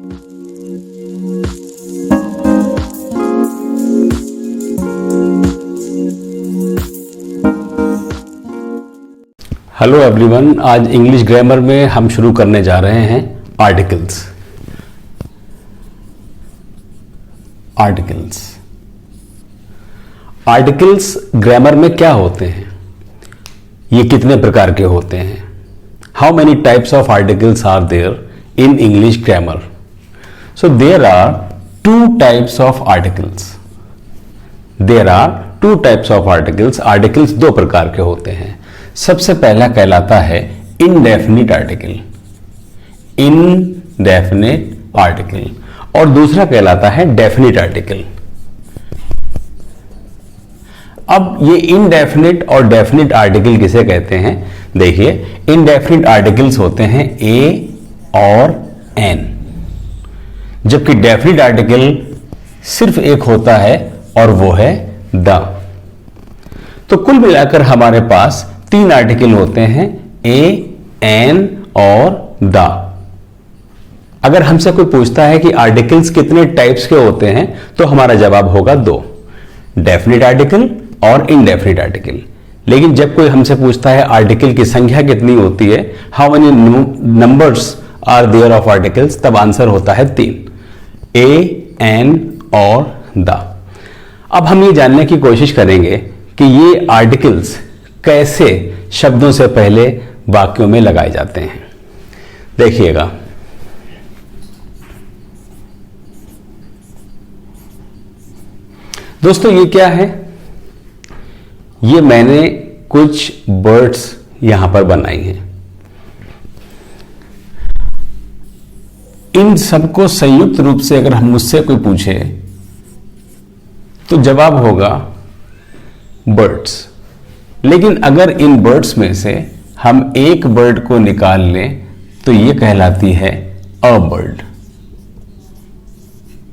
Hello everyone, आज English grammar में हम शुरू करने जा रहे हैं आर्टिकल्स। आर्टिकल्स ग्रामर में क्या होते हैं, ये कितने प्रकार के होते हैं? How many types of articles are there in English grammar? So there are two types of articles. Articles दो प्रकार के होते हैं। सबसे पहला कहलाता है इनडेफिनिट आर्टिकल और दूसरा कहलाता है डेफिनिट आर्टिकल। अब ये इनडेफिनिट और डेफिनिट आर्टिकल किसे कहते हैं? देखिए, इनडेफिनिट आर्टिकल्स होते हैं ए और एन, जबकि डेफिनिट आर्टिकल सिर्फ एक होता है और वो है द। तो कुल मिलाकर हमारे पास तीन आर्टिकल होते हैं, ए, एन और द। अगर हमसे कोई पूछता है कि आर्टिकल्स कितने टाइप्स के होते हैं, तो हमारा जवाब होगा दो, डेफिनिट आर्टिकल और इनडेफिनिट आर्टिकल। लेकिन जब कोई हमसे पूछता है आर्टिकल की संख्या कितनी होती है, how many numbers are there of articles, तब आंसर होता है तीन, ए, एन और द। अब हम ये जानने की कोशिश करेंगे कि ये आर्टिकल्स कैसे शब्दों से पहले वाक्यों में लगाए जाते हैं। देखिएगा, दोस्तों ये क्या है? ये मैंने कुछ बर्ड्स यहां पर बनाई हैं। इन सबको संयुक्त रूप से अगर हम मुझसे कोई पूछे तो जवाब होगा बर्ड्स। लेकिन अगर इन बर्ड्स में से हम एक बर्ड को निकाल लें तो यह कहलाती है अ बर्ड।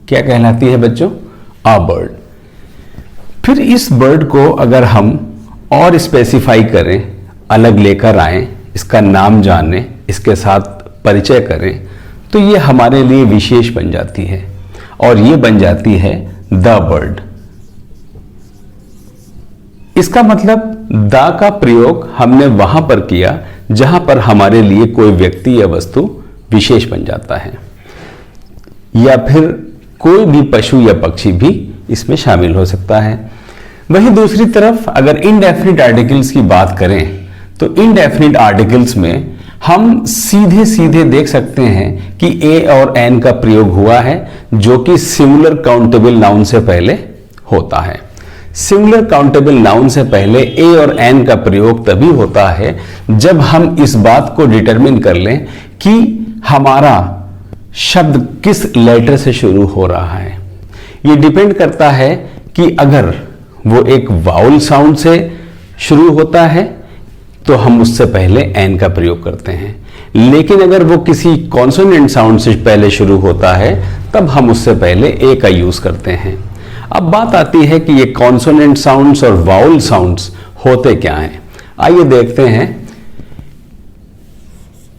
क्या कहलाती है बच्चों? A bird. फिर इस बर्ड को अगर हम और स्पेसिफाई करें, अलग लेकर आएं, इसका नाम जानें, इसके साथ परिचय करें, तो ये हमारे लिए विशेष बन जाती है और ये बन जाती है द बर्ड। इसका मतलब द का प्रयोग हमने वहां पर किया जहां पर हमारे लिए कोई व्यक्ति या वस्तु विशेष बन जाता है, या फिर कोई भी पशु या पक्षी भी इसमें शामिल हो सकता है। वहीं दूसरी तरफ अगर इनडेफिनिट आर्टिकल्स की बात करें तो इनडेफिनिट आर्टिकल्स में हम सीधे सीधे देख सकते हैं कि ए और एन का प्रयोग हुआ है, जो कि सिंगुलर काउंटेबल नाउन से पहले होता है। सिंगुलर काउंटेबल नाउन से पहले ए और एन का प्रयोग तभी होता है जब हम इस बात को डिटरमिन कर लें कि हमारा शब्द किस लेटर से शुरू हो रहा है। यह डिपेंड करता है कि अगर वो एक वाउल साउंड से शुरू होता है तो हम उससे पहले एन का प्रयोग करते हैं, लेकिन अगर वो किसी कॉन्सोनेंट साउंड से पहले शुरू होता है तब हम उससे पहले ए का यूज करते हैं। अब बात आती है कि ये कॉन्सोनेंट साउंड्स और वाउल साउंड्स होते क्या हैं। आइए देखते हैं।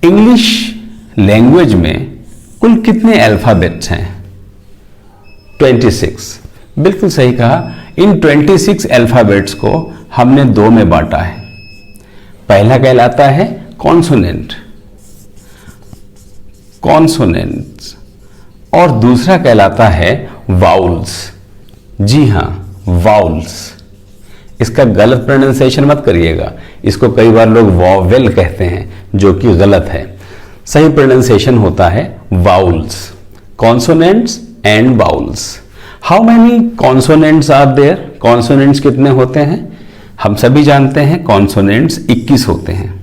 इंग्लिश लैंग्वेज में कुल कितने अल्फाबेट्स हैं? 26। बिल्कुल सही कहा। इन 26 अल्फाबेट्स को हमने दो में बांटा है। पहला कहलाता है कॉन्सोनेंट और दूसरा कहलाता है वाउल्स। जी हां, वाउल्स। इसका गलत प्रोनाउंसिएशन मत करिएगा, इसको कई बार लोग वॉवेल कहते हैं, जो कि गलत है। सही प्रोनाउंसिएशन होता है vowels, consonants and vowels. How many consonants are there? Consonants कितने होते हैं? हम सभी जानते हैं कॉन्सोनेंट्स 21 होते हैं,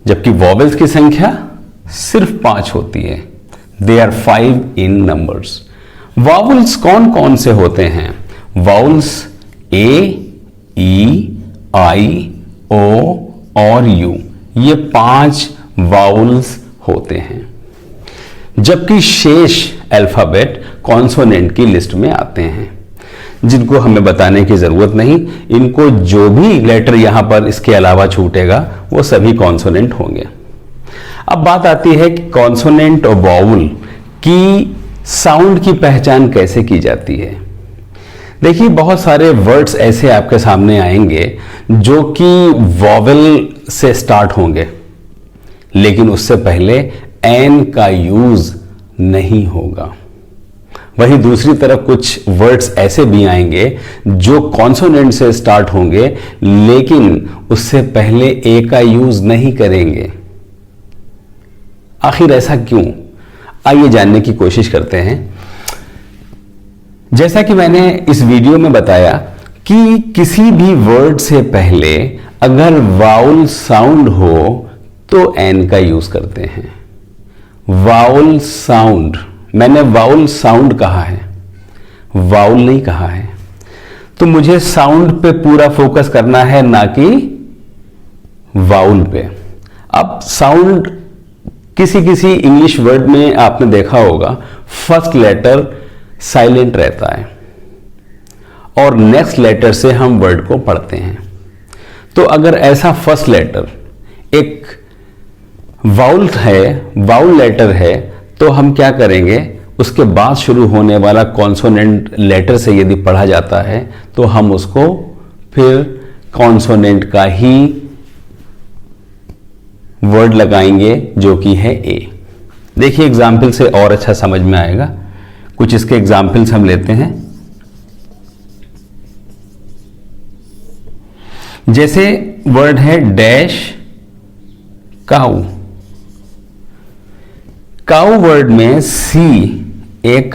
जबकि वॉवेल्स की संख्या सिर्फ 5 होती है। They are 5 in numbers. Vowels कौन कौन से होते हैं? वाउल्स ए, ई, आई, ओ और यू, ये 5 वाउल्स होते हैं, जबकि शेष अल्फाबेट कॉन्सोनेंट की लिस्ट में आते हैं, जिनको हमें बताने की जरूरत नहीं। इनको जो भी लेटर यहां पर इसके अलावा छूटेगा वो सभी कॉन्सोनेंट होंगे। अब बात आती है कि कॉन्सोनेंट और वाउल कि साउंड की पहचान कैसे की जाती है। देखिए, बहुत सारे वर्ड्स ऐसे आपके सामने आएंगे जो कि वॉवेल से स्टार्ट होंगे, लेकिन उससे पहले एन का यूज नहीं होगा। वहीं दूसरी तरफ कुछ वर्ड्स ऐसे भी आएंगे जो कॉन्सोनेंट से स्टार्ट होंगे, लेकिन उससे पहले ए का यूज नहीं करेंगे। आखिर ऐसा क्यों? आइए जानने की कोशिश करते हैं। जैसा कि मैंने इस वीडियो में बताया कि किसी भी वर्ड से पहले अगर वाउल साउंड हो तो एन का यूज करते हैं। वाउल साउंड, मैंने वाउल साउंड कहा है, वाउल नहीं कहा है। तो मुझे साउंड पे पूरा फोकस करना है, ना कि वाउल पे। अब साउंड किसी किसी इंग्लिश वर्ड में आपने देखा होगा फर्स्ट लेटर साइलेंट रहता है और नेक्स्ट लेटर से हम वर्ड को पढ़ते हैं। तो अगर ऐसा फर्स्ट लेटर एक वाउल है, वाउल लेटर है, तो हम क्या करेंगे, उसके बाद शुरू होने वाला कॉन्सोनेंट लेटर से यदि पढ़ा जाता है तो हम उसको फिर कॉन्सोनेंट का ही वर्ड लगाएंगे जो कि है ए। देखिए, एग्जाम्पल से और अच्छा समझ में आएगा। कुछ इसके एग्जाम्पल्स हम लेते हैं। जैसे वर्ड है डैश काऊ। काऊ वर्ड में सी एक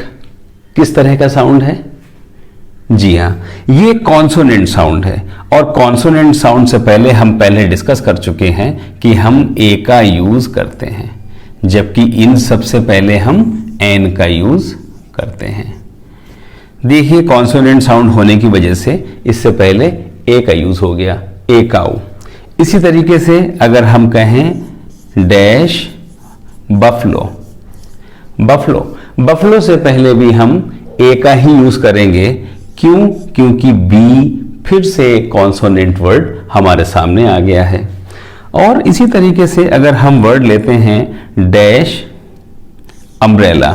किस तरह का साउंड है? जी हां, ये कॉन्सोनेंट साउंड है और कॉन्सोनेंट साउंड से पहले हम पहले डिस्कस कर चुके हैं कि हम ए का यूज करते हैं, जबकि इन सबसे पहले हम एन का यूज करते हैं। देखिए, कॉन्सोनेंट साउंड होने की वजह से इससे पहले ए का यूज हो गया, ए काऊ। इसी तरीके से अगर हम कहें डैश बफलो, बफलो, बफलो से पहले भी हम ए का ही यूज करेंगे। क्यों? क्योंकि बी फिर से कॉन्सोनेंट वर्ड हमारे सामने आ गया है। और इसी तरीके से अगर हम वर्ड लेते हैं डैश अम्ब्रेला।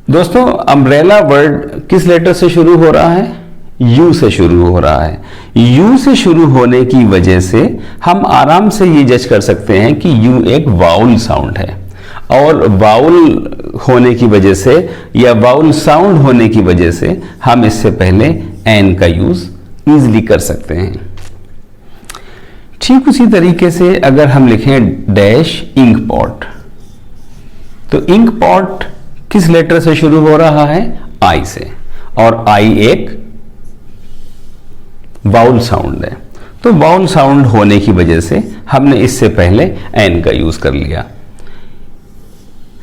दोस्तों, अम्ब्रेला वर्ड किस लेटर से शुरू हो रहा है? यू से शुरू हो रहा है। यू से शुरू होने की वजह से हम आराम से ये जज कर सकते हैं कि यू एक वाउल साउंड है, और वाउल होने की वजह से या वाउल साउंड होने की वजह से हम इससे पहले एन का यूज इजीली कर सकते हैं। ठीक उसी तरीके से अगर हम लिखें डैश इंक पॉट, तो इंक पॉट किस लेटर से शुरू हो रहा है? आई से, और आई एक वाउल साउंड है। तो वाउल साउंड होने की वजह से हमने इससे पहले एन का यूज कर लिया।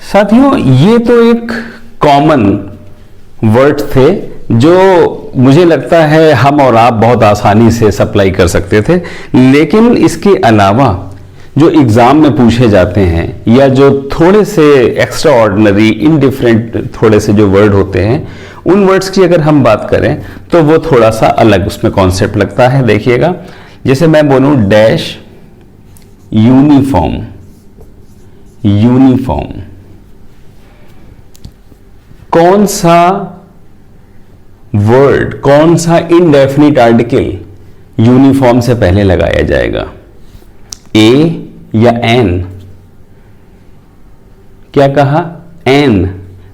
साथियों, ये तो एक कॉमन वर्ड थे जो मुझे लगता है हम और आप बहुत आसानी से सप्लाई कर सकते थे, लेकिन इसके अलावा जो एग्जाम में पूछे जाते हैं या जो थोड़े से एक्स्ट्रा ऑर्डिनरी इनडिफरेंट थोड़े से जो वर्ड होते हैं, उन वर्ड्स की अगर हम बात करें तो वो थोड़ा सा अलग उसमें कॉन्सेप्ट लगता है। देखिएगा, जैसे मैं बोलूं डैश यूनिफॉर्म, यूनिफॉर्म, कौन सा वर्ड, कौन सा इनडेफिनिट आर्टिकल यूनिफॉर्म से पहले लगाया जाएगा? ए या एन? क्या कहा? एन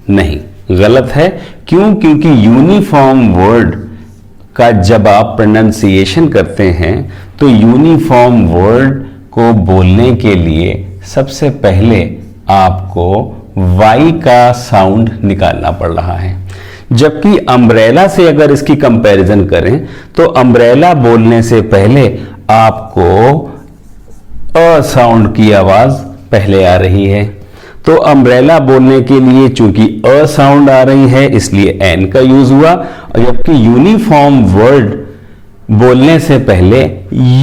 नहीं, गलत है। क्यों? क्योंकि यूनिफॉर्म वर्ड का जब आप प्रोनाउंसिएशन करते हैं तो यूनिफॉर्म वर्ड को बोलने के लिए सबसे पहले आपको वाई का साउंड निकालना पड़ रहा है। जबकि अम्ब्रेला से अगर इसकी कंपैरिजन करें तो अम्ब्रेला बोलने से पहले आपको अ साउंड की आवाज पहले आ रही है। तो अम्ब्रेला बोलने के लिए चूंकि अ साउंड आ रही है इसलिए एन का यूज हुआ, और जबकि यूनिफॉर्म वर्ड बोलने से पहले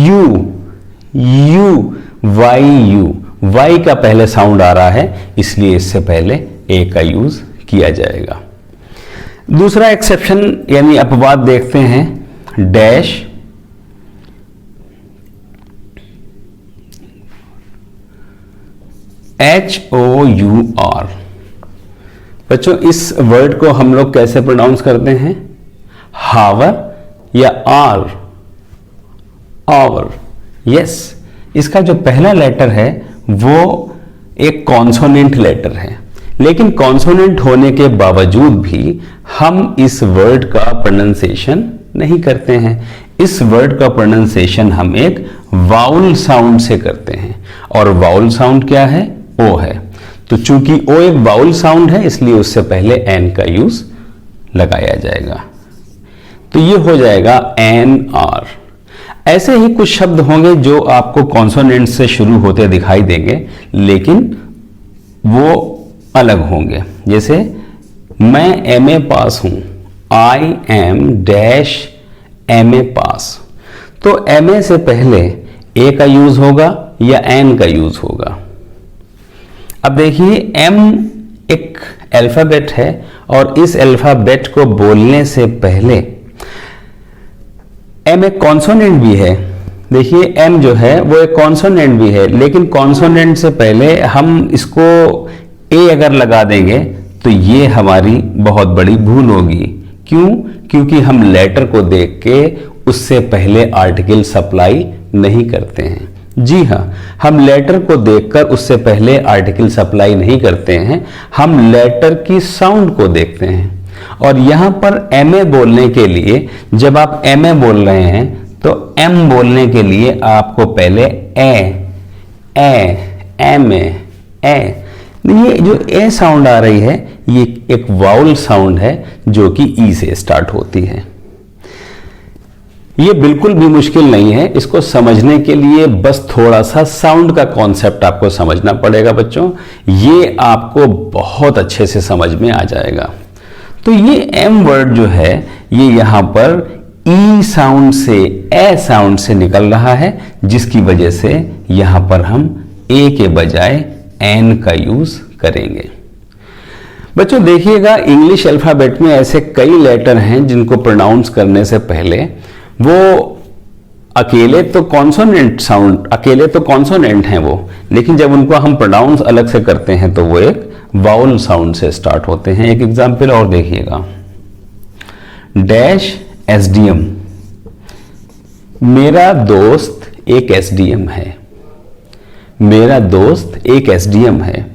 यू, यू, वाई का पहले साउंड आ रहा है, इसलिए इससे पहले ए का यूज किया जाएगा। दूसरा एक्सेप्शन यानी अपवाद देखते हैं, डैश HOUR। बच्चों इस वर्ड को हम लोग कैसे प्रोनाउंस करते हैं? हावर या आर? और यस, इसका जो पहला लेटर है वो एक कॉन्सोनेंट लेटर है, लेकिन कॉन्सोनेंट होने के बावजूद भी हम इस वर्ड का प्रोनाउंसिएशन नहीं करते हैं। इस वर्ड का प्रोनाउंसिएशन हम एक वाउल साउंड से करते हैं, और वाउल साउंड क्या है? ओ है। तो चूंकि ओ एक वाउल साउंड है, इसलिए उससे पहले एन का यूज लगाया जाएगा। तो ये हो जाएगा NR। ऐसे ही कुछ शब्द होंगे जो आपको कॉन्सोनेंट से शुरू होते दिखाई देंगे, लेकिन वो अलग होंगे। जैसे मैं MA पास हूं, I am डैश MA पास। तो MA से पहले A का यूज होगा या N का यूज होगा? अब देखिए, M एक अल्फाबेट है, और इस अल्फाबेट को बोलने से पहले M एक कॉन्सोनेंट भी है। देखिए M जो है वो एक कॉन्सोनेंट भी है, लेकिन कॉन्सोनेंट से पहले हम इसको A अगर लगा देंगे तो ये हमारी बहुत बड़ी भूल होगी। क्यों? क्योंकि हम लेटर को देख के उससे पहले आर्टिकल सप्लाई नहीं करते हैं। जी हाँ, हम लेटर को देखकर उससे पहले आर्टिकल सप्लाई नहीं करते हैं, हम लेटर की साउंड को देखते हैं। और यहां पर MA बोलने के लिए, जब आप MA बोल रहे हैं तो M बोलने के लिए आपको पहले MA ये जो ए साउंड आ रही है, ये एक वाउल साउंड है जो कि ई से स्टार्ट होती है। ये बिल्कुल भी मुश्किल नहीं है, इसको समझने के लिए बस थोड़ा सा साउंड का कॉन्सेप्ट आपको समझना पड़ेगा बच्चों। ये आपको बहुत अच्छे से समझ में आ जाएगा। तो ये एम वर्ड जो है, ये यहां पर ई साउंड से, ए साउंड से निकल रहा है, जिसकी वजह से यहां पर हम ए के बजाय एन का यूज करेंगे। बच्चों देखिएगा, इंग्लिश अल्फाबेट में ऐसे कई लेटर हैं जिनको प्रोनाउंस करने से पहले वो अकेले तो कॉन्सोनेंट हैं वो, लेकिन जब उनको हम प्रोनाउंस अलग से करते हैं तो वो एक वाउल साउंड से स्टार्ट होते हैं। एक एग्जांपल और देखिएगा, डैश SDM। मेरा दोस्त एक SDM है। मेरा दोस्त एक SDM है।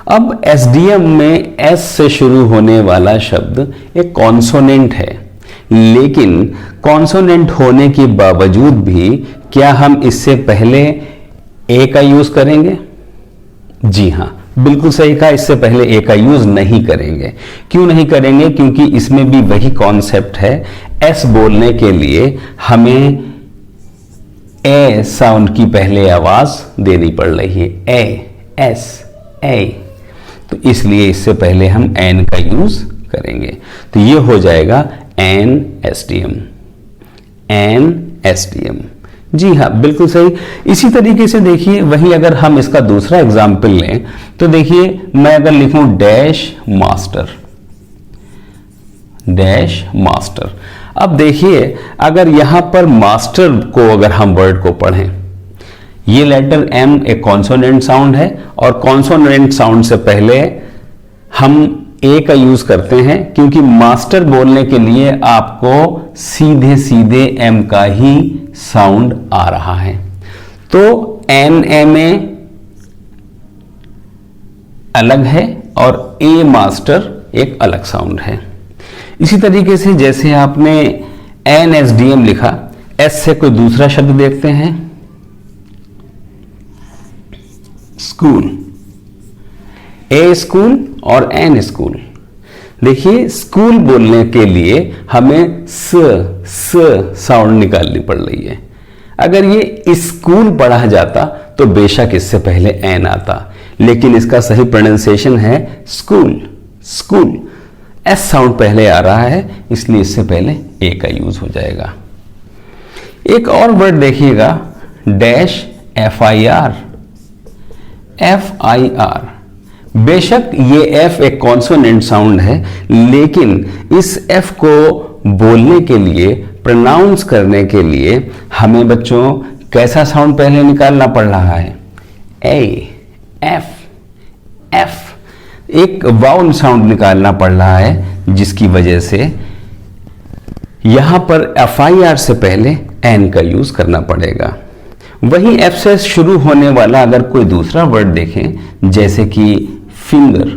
अब SDM में S से शुरू होने वाला शब्द एक कॉन्सोनेंट है, लेकिन कॉन्सोनेंट होने के बावजूद भी क्या हम इससे पहले ए का यूज करेंगे? जी हां, बिल्कुल सही कहा, इससे पहले ए का यूज नहीं करेंगे। क्यों नहीं करेंगे? क्योंकि इसमें भी वही कॉन्सेप्ट है। एस बोलने के लिए हमें ए साउंड की पहले आवाज देनी पड़ रही है, ए। तो इसलिए इससे पहले हम एन का यूज करेंगे। तो ये हो जाएगा NSDM। जी हाँ, बिल्कुल सही। इसी तरीके से देखिए, वही अगर हम इसका दूसरा एग्जाम्पल लें तो देखिए, मैं अगर लिखूं डैश मास्टर। अब देखिए, अगर यहां पर मास्टर को अगर हम वर्ड को पढ़ें, ये लेटर M एक कॉन्सोनेंट साउंड है, और कॉन्सोनेंट साउंड से पहले हम ए का यूज करते हैं, क्योंकि मास्टर बोलने के लिए आपको सीधे M का ही साउंड आ रहा है। तो NMA अलग है और ए मास्टर एक अलग साउंड है। इसी तरीके से जैसे आपने NSDM लिखा, एस से कोई दूसरा शब्द देखते हैं, स्कूल। ए स्कूल और एन स्कूल। देखिए, स्कूल बोलने के लिए हमें स साउंड निकालनी पड़ रही है। अगर ये स्कूल पढ़ा जाता तो बेशक इससे पहले एन आता, लेकिन इसका सही प्रोनाउंसिएशन है स्कूल। एस साउंड पहले आ रहा है, इसलिए इससे पहले ए का यूज हो जाएगा। एक और वर्ड देखिएगा, डैश FIR। बेशक ये एफ एक कॉन्सोनेंट साउंड है, लेकिन इस एफ को बोलने के लिए, प्रोनाउंस करने के लिए हमें बच्चों कैसा साउंड पहले निकालना पड़ रहा है? एफ। एफ एक वाउल साउंड निकालना पड़ रहा है, जिसकी वजह से यहां पर FIR से पहले एन का यूज करना पड़ेगा। वहीं एफ से शुरू होने वाला अगर कोई दूसरा वर्ड देखें जैसे कि फिंगर,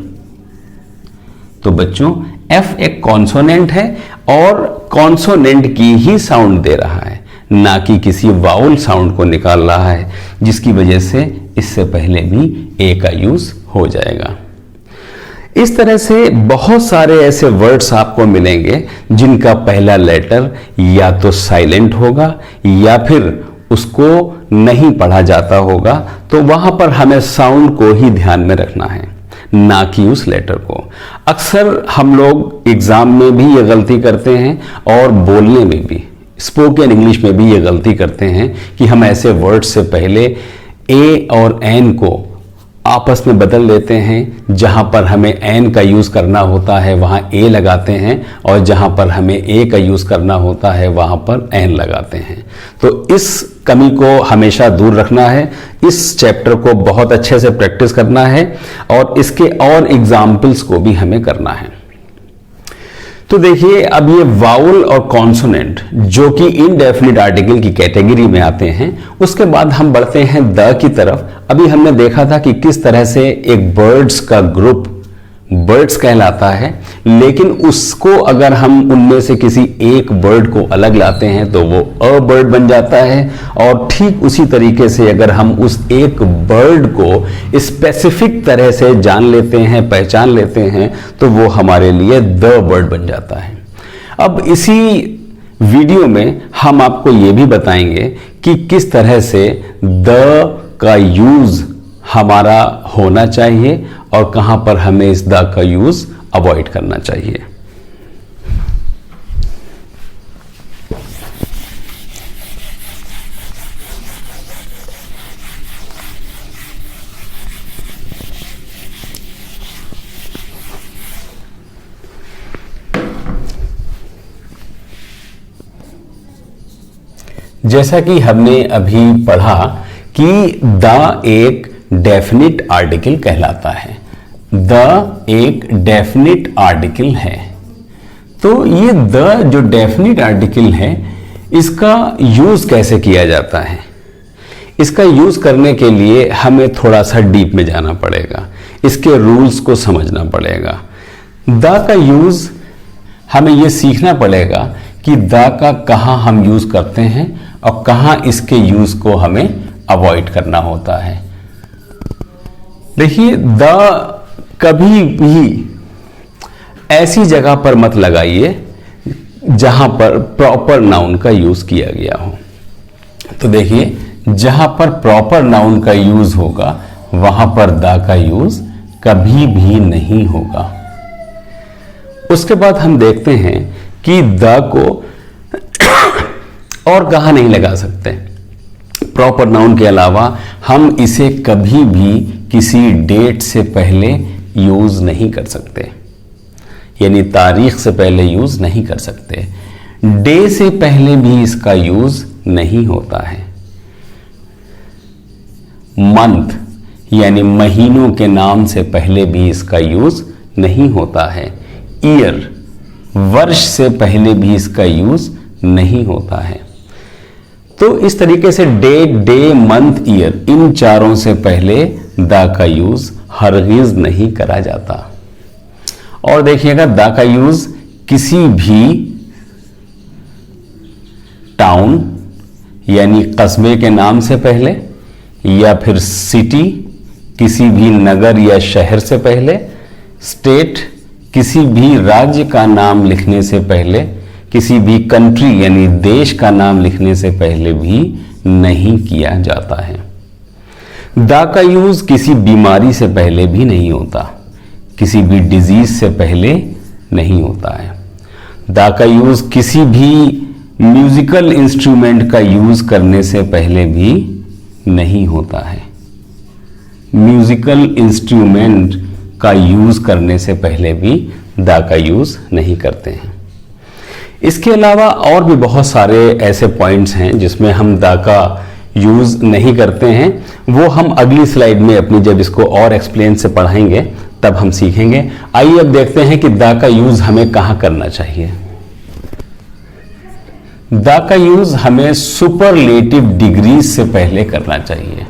तो बच्चों एफ एक कॉन्सोनेंट है और कॉन्सोनेंट की ही साउंड दे रहा है, ना कि किसी वाउल साउंड को निकाल रहा है, जिसकी वजह से इससे पहले भी ए का यूज हो जाएगा। इस तरह से बहुत सारे ऐसे वर्ड्स आपको मिलेंगे जिनका पहला लेटर या तो साइलेंट होगा या फिर उसको नहीं पढ़ा जाता होगा, तो वहां पर हमें साउंड को ही ध्यान में रखना है, ना कि उस लेटर को। अक्सर हम लोग एग्जाम में भी ये गलती करते हैं और बोलने में भी, स्पोकन इंग्लिश में भी ये गलती करते हैं कि हम ऐसे वर्ड से पहले ए और एन को आपस में बदल लेते हैं। जहां पर हमें एन का यूज करना होता है वहां ए लगाते हैं, और जहां पर हमें ए का यूज करना होता है वहां पर एन लगाते हैं। तो इस कमी को हमेशा दूर रखना है। इस चैप्टर को बहुत अच्छे से प्रैक्टिस करना है और इसके और एग्जाम्पल्स को भी हमें करना है। तो देखिए, अब ये वाउल और कॉन्सोनेंट जो कि इनडेफिनिट आर्टिकल की कैटेगरी में आते हैं, उसके बाद हम बढ़ते हैं द की तरफ। अभी हमने देखा था कि किस तरह से एक बर्ड्स का ग्रुप बर्ड्स कहलाता है, लेकिन उसको अगर हम उनमें से किसी एक बर्ड को अलग लाते हैं तो वो अ बर्ड बन जाता है, और ठीक उसी तरीके से अगर हम उस एक बर्ड को स्पेसिफिक तरह से जान लेते हैं, पहचान लेते हैं, तो वो हमारे लिए द बर्ड बन जाता है। अब इसी वीडियो में हम आपको ये भी बताएंगे कि किस तरह से द का यूज हमारा होना चाहिए और कहां पर हमें इस द का यूज अवॉइड करना चाहिए। जैसा कि हमने अभी पढ़ा कि द एक डेफिनिट आर्टिकल कहलाता है। द एक डेफिनिट आर्टिकल है। तो ये द जो डेफिनिट आर्टिकल है, इसका यूज कैसे किया जाता है? इसका यूज करने के लिए हमें थोड़ा सा डीप में जाना पड़ेगा, इसके रूल्स को समझना पड़ेगा। द का यूज हमें यह सीखना पड़ेगा कि द का कहां हम यूज करते हैं और कहां इसके यूज को हमें अवॉइड करना होता है। देखिए, द कभी भी ऐसी जगह पर मत लगाइए जहां पर प्रॉपर नाउन का यूज किया गया हो। तो देखिए, जहां पर प्रॉपर नाउन का यूज होगा वहां पर द का यूज कभी भी नहीं होगा। उसके बाद हम देखते हैं कि द को और कहां नहीं लगा सकते। प्रॉपर नाउन के अलावा हम इसे कभी भी किसी डेट से पहले यूज नहीं कर सकते, यानी तारीख से पहले यूज नहीं कर सकते। डे से पहले भी इसका यूज नहीं होता है। मंथ यानी महीनों के नाम से पहले भी इसका यूज नहीं होता है। ईयर वर्ष से पहले भी इसका यूज नहीं होता है। तो इस तरीके से डे, मंथ, ईयर, इन चारों से पहले द का यूज हरगिज नहीं करा जाता। और देखिएगा, द का यूज किसी भी टाउन यानी कस्बे के नाम से पहले, या फिर सिटी किसी भी नगर या शहर से पहले, स्टेट किसी भी राज्य का नाम लिखने से पहले, किसी भी कंट्री यानी देश का नाम लिखने से पहले भी नहीं किया जाता है। द का यूज किसी बीमारी से पहले भी नहीं होता, किसी भी डिजीज से पहले नहीं होता है। द का यूज किसी भी म्यूजिकल इंस्ट्रूमेंट का यूज करने से पहले भी नहीं होता है। म्यूजिकल इंस्ट्रूमेंट का यूज करने से पहले भी द का यूज नहीं करते हैं। इसके अलावा और भी बहुत सारे ऐसे पॉइंट्स हैं जिसमें हम द का यूज नहीं करते हैं, वो हम अगली स्लाइड में अपनी जब इसको और एक्सप्लेन से पढ़ाएंगे तब हम सीखेंगे। आइए अब देखते हैं कि द का यूज हमें कहां करना चाहिए। द का यूज हमें सुपरलेटिव डिग्रीज से पहले करना चाहिए।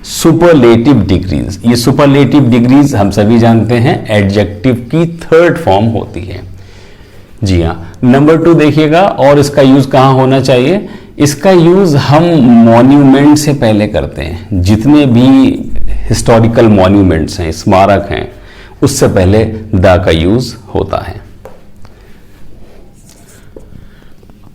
सुपरलेटिव डिग्रीज, ये सुपरलेटिव डिग्रीज हम सभी जानते हैं एडजेक्टिव की थर्ड फॉर्म होती है। जी हाँ, नंबर 2 देखिएगा, और इसका यूज कहां होना चाहिए। इसका यूज हम मॉन्यूमेंट से पहले करते हैं। जितने भी हिस्टोरिकल मॉन्यूमेंट्स हैं, स्मारक हैं, उससे पहले द का यूज होता है।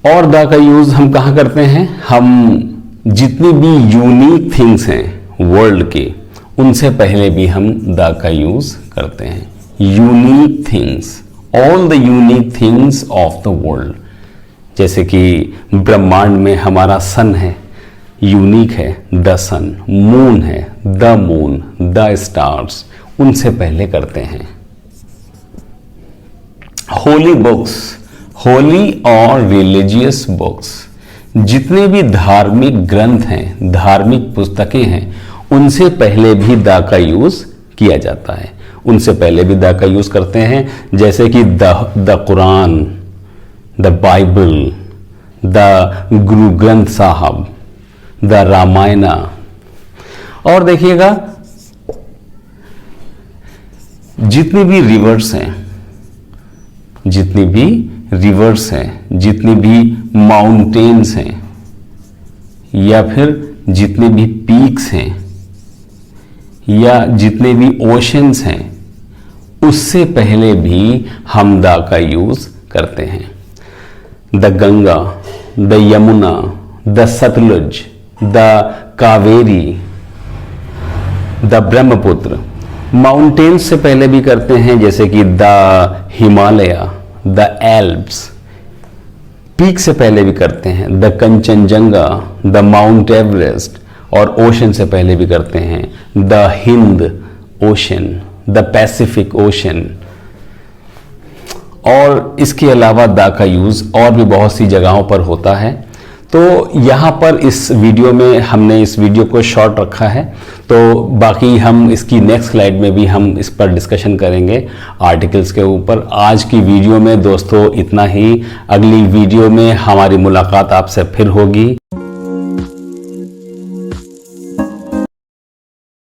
और द का यूज हम कहां करते हैं, हम जितनी भी यूनिक थिंग्स हैं वर्ल्ड की, उनसे पहले भी हम द का यूज करते हैं। Unique things, all the unique things of the world. जैसे कि ब्रह्मांड में हमारा सन है, यूनिक है द सन, मून है द मून, द स्टार्स, उनसे पहले करते हैं। होली बुक्स, होली और रिलीजियस बुक्स, जितने भी धार्मिक ग्रंथ हैं, धार्मिक पुस्तकें हैं, उनसे पहले भी द का यूज किया जाता है। उनसे पहले भी द का यूज करते हैं, जैसे कि the Quran, the Bible, the Guru Granth साहब, द रामायणा। और देखिएगा जितनी भी रिवर्स हैं, जितनी भी रिवर्स हैं, जितनी भी माउंटेन्स हैं, या फिर जितने भी पीक्स हैं, या जितने भी ओशंस हैं, उससे पहले भी हम द का यूज करते हैं। The Ganga, the Yamuna, the Sutlej, the Kaveri, the Brahmaputra. Mountains से पहले भी करते हैं, जैसे कि the Himalaya, the Alps. Peak से पहले भी करते हैं, the Kanchenjunga, the Mount Everest. और ओशन से पहले भी करते हैं, the Hind ocean, the Pacific Ocean. और इसके अलावा द का यूज और भी बहुत सी जगहों पर होता है। तो यहाँ पर इस वीडियो में हमने इस वीडियो को शॉर्ट रखा है, तो बाकी हम इसकी नेक्स्ट स्लाइड में भी हम इस पर डिस्कशन करेंगे आर्टिकल्स के ऊपर। आज की वीडियो में दोस्तों इतना ही। अगली वीडियो में हमारी मुलाकात आपसे फिर होगी।